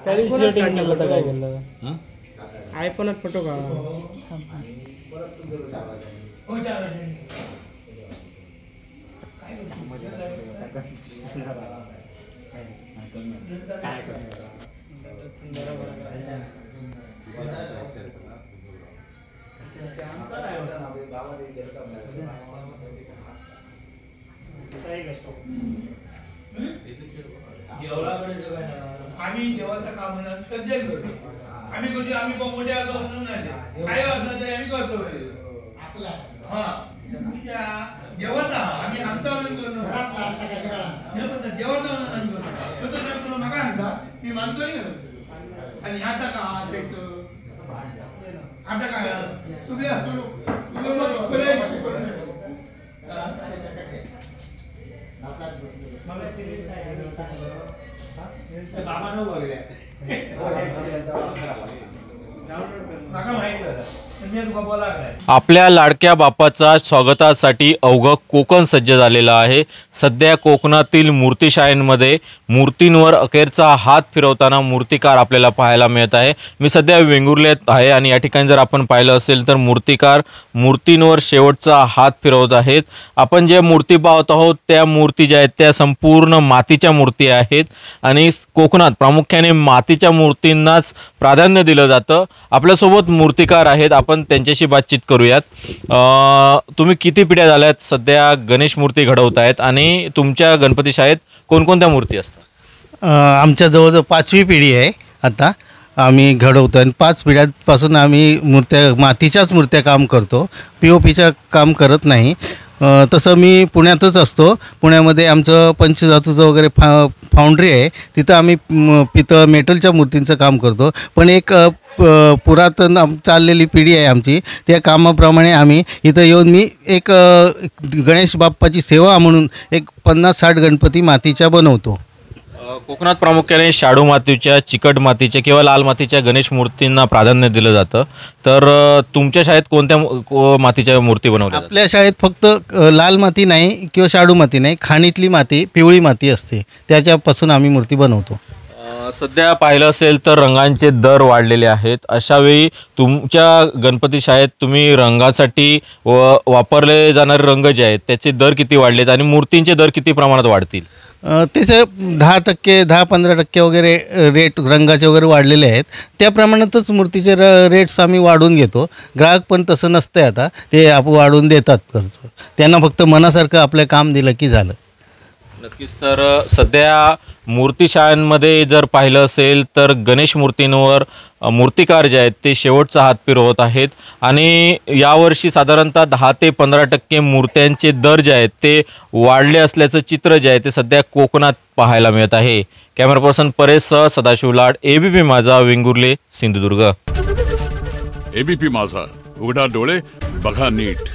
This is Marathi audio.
त्या दिवशी शूटिंग केलं तर काय केलं आयफोनात फोटो काढा. आम्ही जेव्हाचं काम होणार सध्याच करतो. आम्ही करतो, आम्ही मोठ्या म्हणून काय असलं तरी आम्ही करतो. हा जेव्हाचा आम्ही आमचा करतो जेव्हाचा आम्ही करतो. नका सांगता मी मानतो नाही आणि आता का आता काय तुम्ही आपल्या लाडक्या बाप्पाचा स्वागतासाठी अवघं कोकण सज्ज झालेलं आहे। सध्या कोकणातील मूर्तिशाळांमध्ये मूर्तींवर अखेरचा हात फिरवताना मूर्तिकार आपल्याला पाहायला मिळत आहे। मी सध्या वेंगुर्ल्यात आहे आणि या ठिकाणी जर आपण पाहिलं असेल तर मूर्तिकार मूर्तींवर शेवटचा हात फिरवत आहेत। आपण जे मूर्ती पाहत आहोत त्या मूर्ती ज्या आहेत त्या संपूर्ण मातीच्या मूर्ती आहेत आणि कोकणात प्रामुख्याने मातीच्या मूर्तींनाच प्राधान्य दिलं जातं। आपल्यासोबत मूर्तिकार आहेत, आपण त्यांच्याशी बातचीत करूयात। तुम्ही किती पिढ्या झाल्यात सध्या गणेश मूर्ती घडवतायत आणि तुमच्या गणपती शाळेत कोणकोणत्या मूर्ती असतात? आमच्या जवळजवळ 5वी पिढी आहे आता आम्ही घडवतो आणि 5 पिढ्यांपासून आम्ही मातीच्याच मूर्त्या काम करतो, POPच्या काम करत नाही। तसं मी पुण्यातच असतो, पुण्यामध्ये आमचं पंचधातूचं वगैरे फाउंड्री आहे, तिथं आम्ही पितळ मेटलच्या मूर्तींचं काम करतो। पण एक पुरातन चाललेली पिढी आहे आमची, त्या कामाप्रमाणे आम्ही इथं येऊन मी एक गणेश बाप्पाची सेवा म्हणून एक 50-60 गणपती मातीच्या बनवतो। कोकणात प्रामुख्याने शाडू मातीच्या, चिकट मातीच्या किंवा लाल मातीच्या गणेश मूर्तींना प्राधान्य दिलं जातं, तर तुमच्या शाळेत कोणत्या मातीच्या मूर्ती बनवल्या? आपल्या शाळेत फक्त लाल माती नाही किंवा शाडू माती नाही, खाणीतली माती, पिवळी माती असते, त्याच्यापासून आम्ही मूर्ती बनवतो। सध्या पाहिलं असेल तर रंगांचे दर वाढलेले आहेत, अशावेळी तुमच्या गणपती शाळेत तुम्ही रंगासाठी वापरले जाणारे रंग जे आहेत त्याचे दर किती वाढलेत आणि मूर्तींचे दर किती प्रमाणात वाढतील? त्याचे 10%, 10-15% वगैरे रेट रंगाचे वगैरे वाढलेले आहेत, त्याप्रमाणातच मूर्तीचे रेट्स आम्ही वाढवून घेतो। ग्राहक पण तसं नसतं, आता ते आपण वाढवून देतात खर्च, त्यांना फक्त मनासारखं आपलं काम दिलं की झालं। नक्कीच। तर सध्या मूर्तिशाळांमध्ये जर पाहिलं असेल तर गणेश मूर्तींवर मूर्तिकार जे आहेत ते शेवटचा हात फिरवत आहेत आणि यावर्षी साधारणतः 10 ते 15% मूर्त्यांचे दर जे आहेत ते वाढले असल्याचं चित्र जे आहे ते सध्या कोकणात पाहायला मिळत आहे। कॅमेरा पर्सन परेशसह सदाशिव लाड, ABP माझा, वेंगुर्ले, सिंधुदुर्ग। ABP माझा, उघडा डोळे बघा नीट।